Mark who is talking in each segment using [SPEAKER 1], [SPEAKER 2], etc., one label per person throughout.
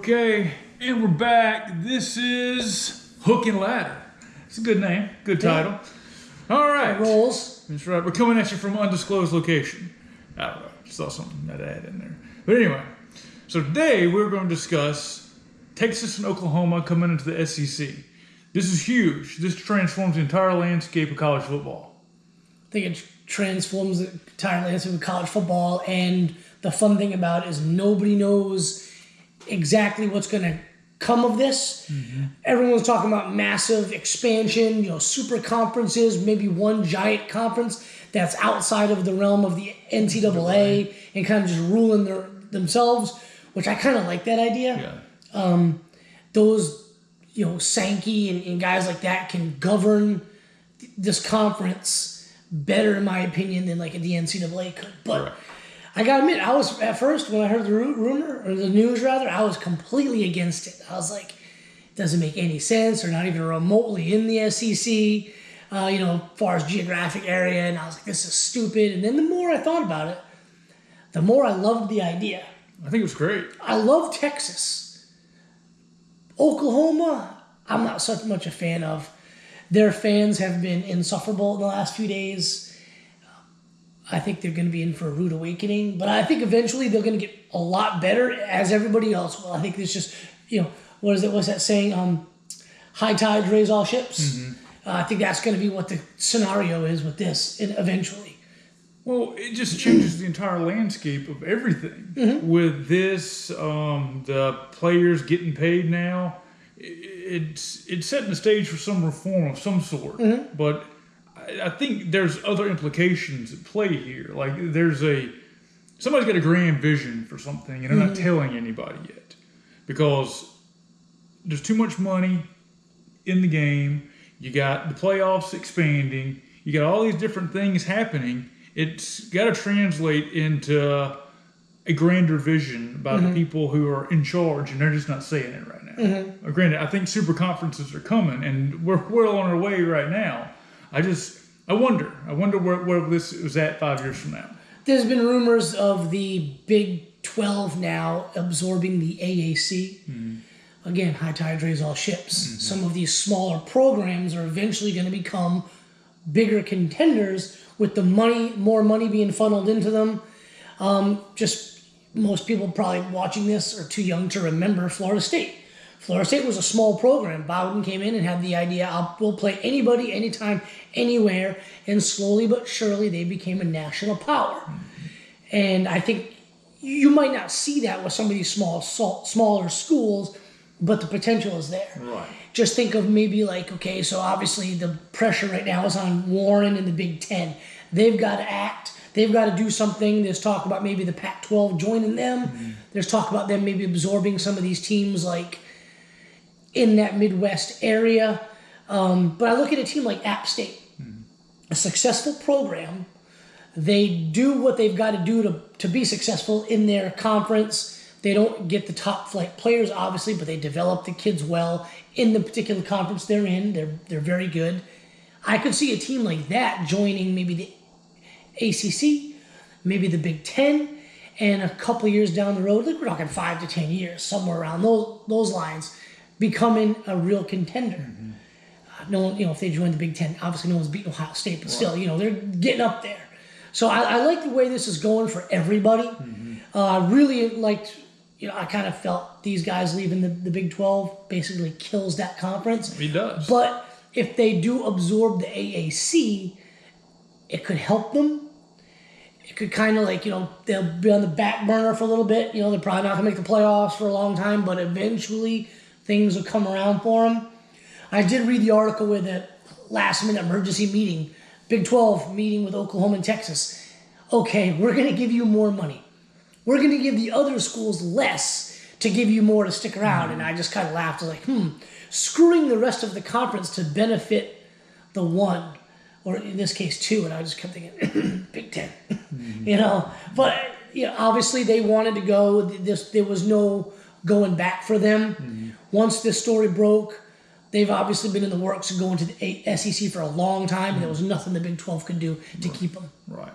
[SPEAKER 1] Okay, and we're back. This is Hook and Ladder. It's a good name, good title. All right.
[SPEAKER 2] Rolls.
[SPEAKER 1] That's right. We're coming at you from an undisclosed location. I don't know. Just saw something that I had in there. But anyway, so today we're going to discuss Texas and Oklahoma coming into the SEC. This is huge. This transforms the entire landscape of college football.
[SPEAKER 2] I think it transforms the entire landscape of college football, and the fun thing about it is nobody knows exactly what's going to come of this. Mm-hmm. Everyone's talking about massive expansion, super conferences, maybe one giant conference that's outside of the realm of the NCAA and kind of just ruling themselves, which I kind of like that idea. Yeah. Those, Sankey and guys like that can govern this conference better, in my opinion, than like the NCAA could. But right. I gotta admit, I was at first when I heard the rumor or the news rather, I was completely against it. I was like, it doesn't make any sense. They're not even remotely in the SEC, as far as geographic area. And I was like, this is stupid. And then the more I thought about it, the more I loved the idea.
[SPEAKER 1] I think it was great.
[SPEAKER 2] I love Texas. Oklahoma, I'm not such much a fan of. Their fans have been insufferable in the last few days. I think they're going to be in for a rude awakening, but I think eventually they're going to get a lot better, as everybody else will. I think it's just, what's that saying? High tides raise all ships. Mm-hmm. I think that's going to be what the scenario is with this eventually.
[SPEAKER 1] Well, it just changes the entire landscape of everything. Mm-hmm. With this, the players getting paid now, it's setting the stage for some reform of some sort. Mm-hmm. But I think there's other implications at play here. Like somebody's got a grand vision for something and they're not telling anybody yet because there's too much money in the game. You got the playoffs expanding. You got all these different things happening. It's got to translate into a grander vision about the people who are in charge, and they're just not saying it right now. Mm-hmm. Granted, I think super conferences are coming, and we're well on our way right now. I wonder where this is at 5 years from now.
[SPEAKER 2] There's been rumors of the Big 12 now absorbing the AAC. Mm-hmm. Again, high tide raise all ships. Mm-hmm. Some of these smaller programs are eventually going to become bigger contenders with the more money being funneled into them. Just most people probably watching this are too young to remember Florida State. Florida State was a small program. Bowden came in and had the idea, we'll play anybody, anytime, anywhere. And slowly but surely, they became a national power. Mm-hmm. And I think you might not see that with some of these smaller schools, but the potential is there. Right. Just think of maybe so obviously the pressure right now is on Warren and the Big Ten. They've got to act. They've got to do something. There's talk about maybe the Pac-12 joining them. Mm-hmm. There's talk about them maybe absorbing some of these teams in that Midwest area. But I look at a team like App State, a successful program. They do what they've got to do to be successful in their conference. They don't get the top flight players, obviously, but they develop the kids well in the particular conference they're in. They're very good. I could see a team like that joining maybe the ACC, maybe the Big Ten, and a couple years down the road, we're talking 5 to 10 years, somewhere around those lines, becoming a real contender. Mm-hmm. No one, if they join the Big Ten, obviously no one's beating Ohio State, but still, they're getting up there. So I like the way this is going for everybody. Mm-hmm. I really liked, I kind of felt these guys leaving the Big 12 basically kills that conference.
[SPEAKER 1] He does.
[SPEAKER 2] But if they do absorb the AAC, it could help them. It could kind of they'll be on the back burner for a little bit. They're probably not going to make the playoffs for a long time, but eventually things will come around for them. I did read the article with a last-minute emergency meeting, Big 12 meeting with Oklahoma and Texas. Okay, we're going to give you more money. We're going to give the other schools less to give you more to stick around. Mm-hmm. And I just kind of laughed. I was like, screwing the rest of the conference to benefit the one, or in this case two. And I just kept thinking, Big Ten, But obviously they wanted to go. There was no going back for them. Mm-hmm. Once this story broke, they've obviously been in the works of going to the SEC for a long time, and there was nothing the Big 12 could do to keep them.
[SPEAKER 1] Right.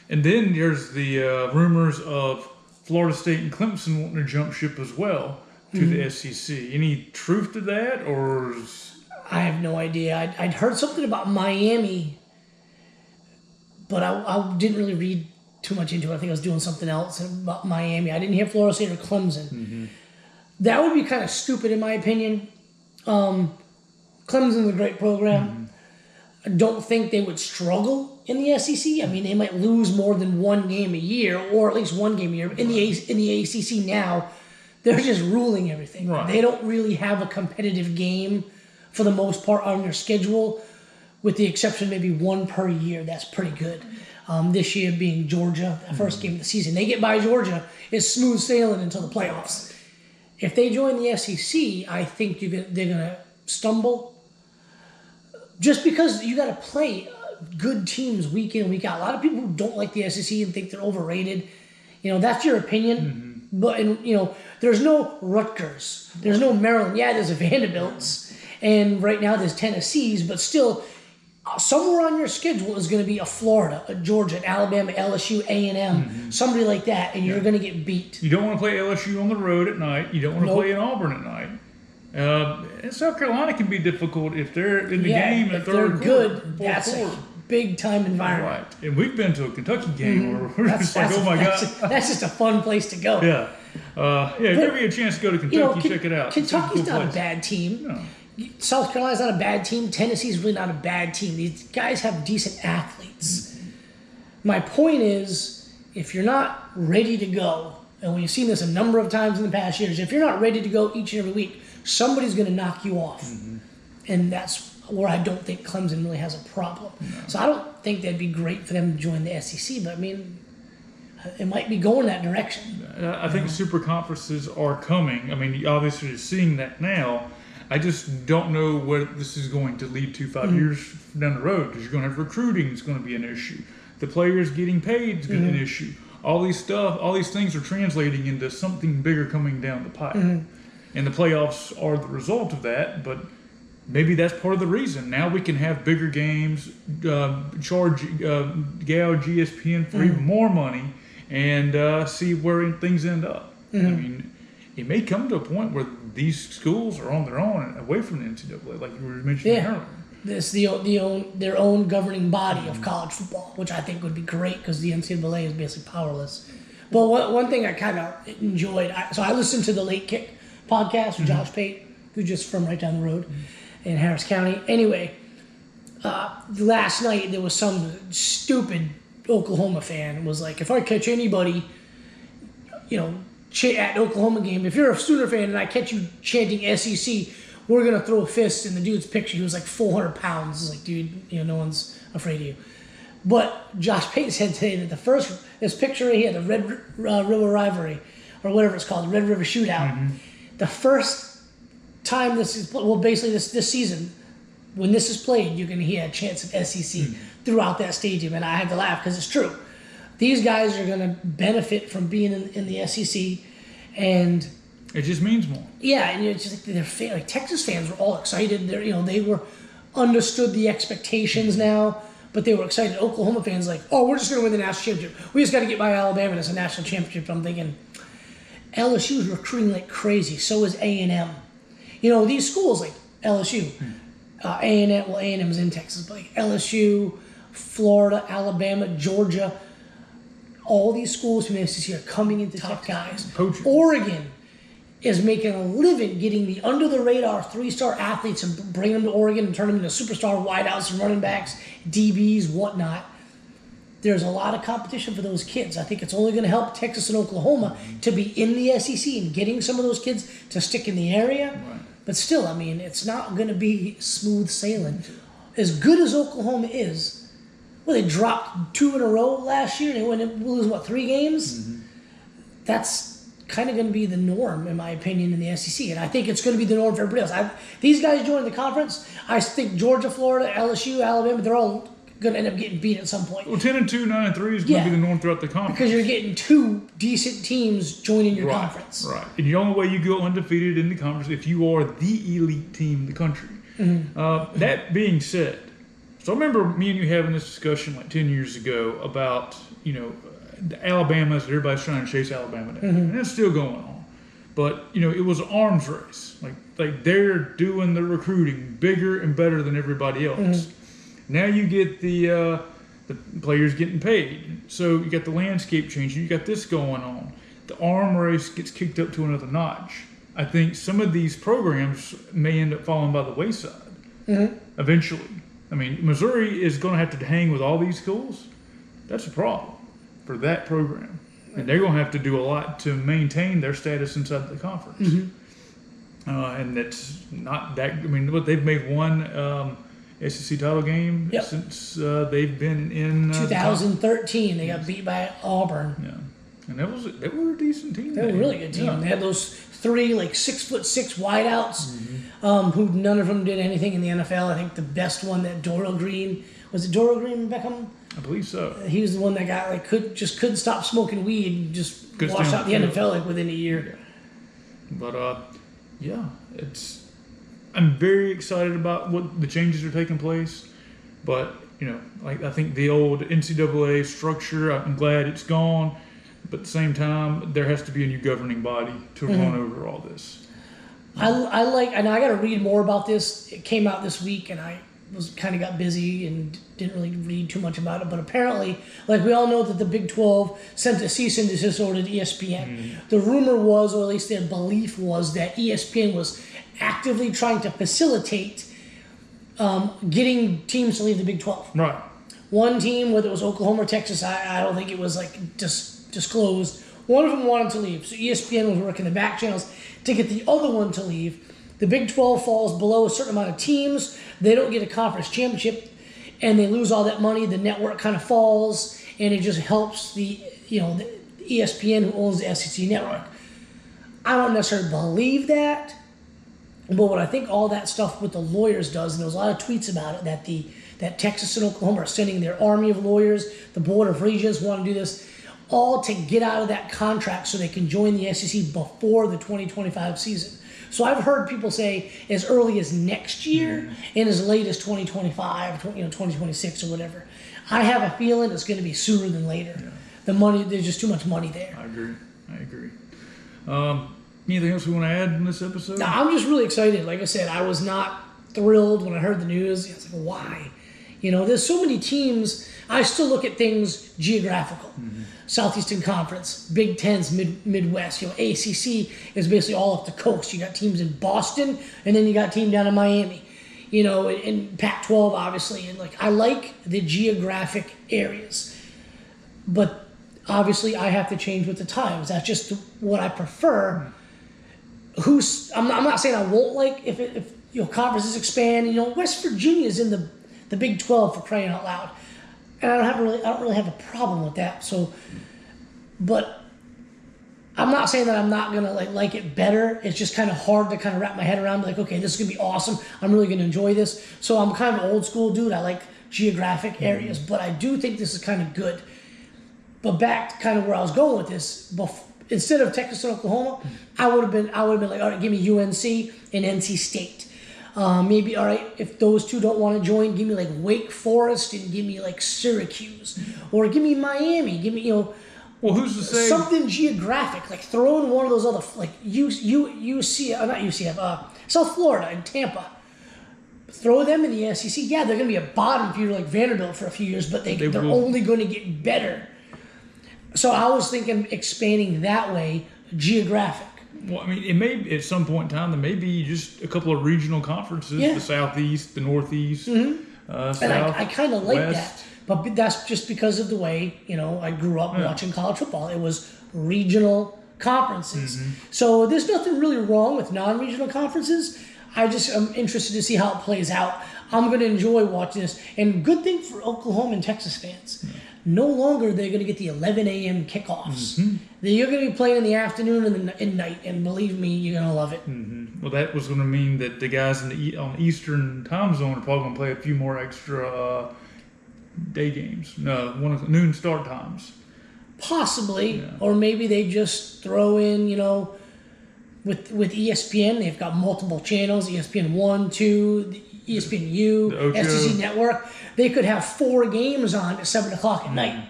[SPEAKER 1] And then there's the rumors of Florida State and Clemson wanting to jump ship as well. to the SEC. Any truth to that, or?
[SPEAKER 2] I have no idea. I'd heard something about Miami, but I didn't really read too much into it. I think I was doing something else about Miami. I didn't hear Florida State or Clemson.
[SPEAKER 1] Mm-hmm.
[SPEAKER 2] That would be kind of stupid in my opinion. Clemson's a great program.
[SPEAKER 1] Mm-hmm.
[SPEAKER 2] I don't think they would struggle in the SEC. I mean, they might lose more than one game a year, or at least one game a year. In the ACC now, they're just ruling everything.
[SPEAKER 1] Right.
[SPEAKER 2] They don't really have a competitive game for the most part on their schedule, with the exception of maybe one per year. That's pretty good. This year being Georgia, the first game of the season. They get by Georgia, it's smooth sailing until the playoffs. If they join the SEC, I think they're going to stumble. Just because you got to play good teams week in, week out. A lot of people who don't like the SEC and think they're overrated. That's your opinion. But, there's no Rutgers. There's no Maryland. Yeah, there's a Vanderbilts. And right now there's Tennessee's. But still, somewhere on your schedule is going to be a Florida, a Georgia, an Alabama, LSU, A&M, somebody like that. And you're going to get beat.
[SPEAKER 1] You don't want to play LSU on the road at night. You don't want to play in Auburn at night. And South Carolina can be difficult if they're in the game in the third quarter.
[SPEAKER 2] They're good. That's a big-time environment.
[SPEAKER 1] Right. And we've been to a Kentucky game where we're just like, oh, my God.
[SPEAKER 2] That's just a fun place to go.
[SPEAKER 1] Yeah. If you ever get a chance to go to Kentucky, check it out.
[SPEAKER 2] Kentucky's not a bad team.
[SPEAKER 1] No.
[SPEAKER 2] South Carolina's not a bad team. Tennessee's really not a bad team. These guys have decent athletes. My point is, if you're not ready to go, and we've seen this a number of times in the past years, if you're not ready to go each and every week, somebody's going to knock you off. And that's where I don't think Clemson really has a problem.
[SPEAKER 1] No.
[SPEAKER 2] So I don't think that'd be great for them to join the SEC, but I mean, it might be going that direction.
[SPEAKER 1] I think super conferences are coming. I mean, obviously you're seeing that now. I just don't know what this is going to lead to 5 years down the road, because you're going to have recruiting is going to be an issue. The players getting paid is going to be an issue. All these things are translating into something bigger coming down the pipe. And the playoffs are the result of that, but maybe that's part of the reason. Now we can have bigger games, gouge ESPN for even more money, and see where things end up. I mean, it may come to a point where these schools are on their own, away from the NCAA, like you were mentioning earlier.
[SPEAKER 2] This their own governing body of college football, which I think would be great because the NCAA is basically powerless. But one thing I kind of enjoyed, so I listened to the Late Kick podcast with Josh Pate, who's just from right down the road in Harris County. Anyway, last night there was some stupid Oklahoma fan was like, if I catch anybody, at Oklahoma game, if you're a Sooner fan and I catch you chanting SEC, we're going to throw fists. In the dude's picture, he was like 400 pounds. It's like, dude, no one's afraid of you. But Josh Pate said today that this picture right here, the Red River Rivalry, or whatever it's called, the Red River Shootout, the first time this season, when this is played, you're going to hear a chance of SEC throughout that stadium. And I had to laugh because it's true. These guys are going to benefit from being in the SEC, and
[SPEAKER 1] it just means more.
[SPEAKER 2] Yeah, and it's just like Texas fans were all excited. They were understood the expectations now, but they were excited. Oklahoma fans like, oh, we're just going to win the national championship. We just got to get by Alabama as a national championship. I'm thinking LSU is recruiting like crazy. So is A&M. These schools like LSU, A&M. Well, A&M is in Texas, but like LSU, Florida, Alabama, Georgia. All these schools from the SEC are coming into top guys.
[SPEAKER 1] Coaching.
[SPEAKER 2] Oregon is making a living getting the under-the-radar 3-star athletes and bring them to Oregon and turn them into superstar wideouts and running backs, DBs, whatnot. There's a lot of competition for those kids. I think it's only going to help Texas and Oklahoma to be in the SEC and getting some of those kids to stick in the area.
[SPEAKER 1] Right.
[SPEAKER 2] But still, I mean, it's not going to be smooth sailing. As good as Oklahoma is, they dropped 2 in a row last year. They went and lose, 3 games? That's kind of going to be the norm, in my opinion, in the SEC. And I think it's going to be the norm for everybody else. These guys joining the conference, I think Georgia, Florida, LSU, Alabama, they're all going to end up getting beat at some point.
[SPEAKER 1] Well, 10-2, 9-3 is going to be the norm throughout the conference. Because
[SPEAKER 2] you're getting 2 decent teams joining your conference.
[SPEAKER 1] Right. And the only way you go undefeated in the conference if you are the elite team in the country. That being said, so I remember me and you having this discussion like 10 years ago about, the Alabamas, everybody's trying to chase Alabama down. And it's still going on. But it was an arms race. Like they're doing the recruiting bigger and better than everybody else. Now you get the players getting paid. So you got the landscape changing. You got this going on. The arm race gets kicked up to another notch. I think some of these programs may end up falling by the wayside eventually. I mean, Missouri is going to have to hang with all these schools. That's a problem for that program. And they're going to have to do a lot to maintain their status inside the conference. And that's not that. I mean, they've made one SEC title game since they've been in
[SPEAKER 2] 2013. They got beat by Auburn.
[SPEAKER 1] Yeah, and they were a decent team.
[SPEAKER 2] They were a really good team. They had those 3 6'6" wideouts, who none of them did anything in the NFL. I think the best one, that Dorial Green, was it Dorial Green Beckham?
[SPEAKER 1] I believe so.
[SPEAKER 2] He was the one that got couldn't stop smoking weed and just washed out the NFL within a year.
[SPEAKER 1] But I'm very excited about what the changes are taking place. But I think the old NCAA structure, I'm glad it's gone. But at the same time, there has to be a new governing body to run over all this.
[SPEAKER 2] I like, and I got to read more about this. It came out this week, and I got busy and didn't really read too much about it. But apparently, like we all know, that the Big 12 sent a cease and desist order to ESPN. The rumor was, or at least their belief was, that ESPN was actively trying to facilitate getting teams to leave the Big 12.
[SPEAKER 1] Right.
[SPEAKER 2] One team, whether it was Oklahoma or Texas, I don't think it was disclosed. One of them wanted to leave, so ESPN was working the back channels to get the other one to leave. The Big 12 falls below a certain amount of teams. They don't get a conference championship, and they lose all that money. The network kind of falls, and it just helps the ESPN, who owns the SEC network. I don't necessarily believe that, but what I think all that stuff with the lawyers does, and there was a lot of tweets about it, that Texas and Oklahoma are sending their army of lawyers, the Board of Regents want to do this, all to get out of that contract so they can join the SEC before the 2025 season. So I've heard people say as early as next year and as late as 2025, 2026 or whatever. I have a feeling it's going to be sooner than later. Yeah. The money, there's just too much money there.
[SPEAKER 1] I agree. Anything else we want to add in this episode?
[SPEAKER 2] No, I'm just really excited. Like I said, I was not thrilled when I heard the news. I was like, why? There's so many teams. I still look at things geographical. Southeastern Conference, Big Tens, Midwest. ACC is basically all up the coast. You got teams in Boston, and then you got a team down in Miami. In Pac-12, obviously. And I like the geographic areas, but obviously I have to change with the times. That's just what I prefer. I'm not saying I won't like if conferences expand. West Virginia is in the Big 12, for crying out loud. And I don't really have a problem with that. So, but I'm not saying that I'm not gonna like it better. It's just kind of hard to kind of wrap my head around. Okay, this is gonna be awesome. I'm really gonna enjoy this. So I'm kind of an old school dude. I like geographic areas, but I do think this is kind of good. But back to kind of where I was going with this, instead of Texas and Oklahoma, I would have been like, all right, give me UNC and NC State. Maybe, all right, if those two don't want to join, give me Wake Forest and give me Syracuse, or give me Miami, give me
[SPEAKER 1] well, who's to say
[SPEAKER 2] something geographic, throw in one of those other not UCF, South Florida and Tampa. Throw them in the SEC. Yeah, they're going to be a bottom feeder like Vanderbilt for a few years, but they're only going to get better. So I was thinking expanding that way, geographic.
[SPEAKER 1] Well, I mean, it may at some point in time there may be just a couple of regional conferences: the Southeast, the Northeast, South.
[SPEAKER 2] And I kind of like that, but that's just because of the way I grew up watching college football. It was regional conferences, so there's nothing really wrong with non-regional conferences. I'm interested to see how it plays out. I'm going to enjoy watching this, and good thing for Oklahoma and Texas fans. No longer they're going to get the 11 a.m. kickoffs. You're going to be playing in the afternoon and the night, and believe me, you're going to love it.
[SPEAKER 1] Well, that was going to mean that the guys on the Eastern time zone are probably going to play a few more extra day games. No, noon start times.
[SPEAKER 2] Possibly, or maybe they just throw in, with ESPN, they've got multiple channels: ESPN 1, 2, ESPNU, SEC Network. They could have 4 games on at 7 o'clock at night.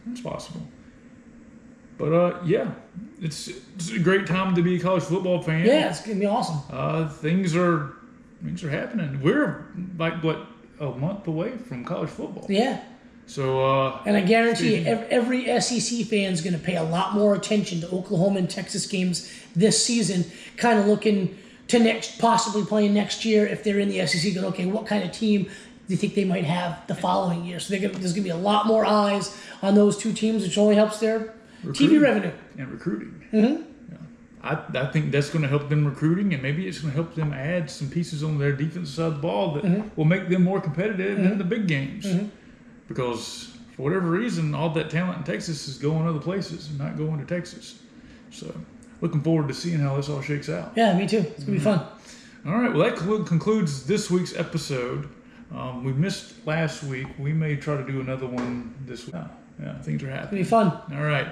[SPEAKER 1] That's possible. But yeah, it's a great time to be a college football fan.
[SPEAKER 2] Yeah, it's gonna be awesome.
[SPEAKER 1] Things are happening. We're like a month away from college football.
[SPEAKER 2] Yeah.
[SPEAKER 1] So
[SPEAKER 2] and I guarantee you, every SEC fan is going to pay a lot more attention to Oklahoma and Texas games this season, kind of looking to possibly playing next year if they're in the SEC. Going, okay, what kind of team do you think they might have the following year? So there's going to be a lot more eyes on those two teams, which only helps their TV revenue
[SPEAKER 1] and recruiting.
[SPEAKER 2] Mm-hmm.
[SPEAKER 1] I think that's going to help them recruiting, and maybe it's going to help them add some pieces on their defensive side of the ball that will make them more competitive in the big games. Because for whatever reason, all that talent in Texas is going other places and not going to Texas. So looking forward to seeing how this all shakes out.
[SPEAKER 2] Yeah, me too. It's going to be fun.
[SPEAKER 1] All right, well, that concludes this week's episode. We missed last week. We may try to do another one this week. Yeah, things are happening.
[SPEAKER 2] It's going to be fun.
[SPEAKER 1] All right.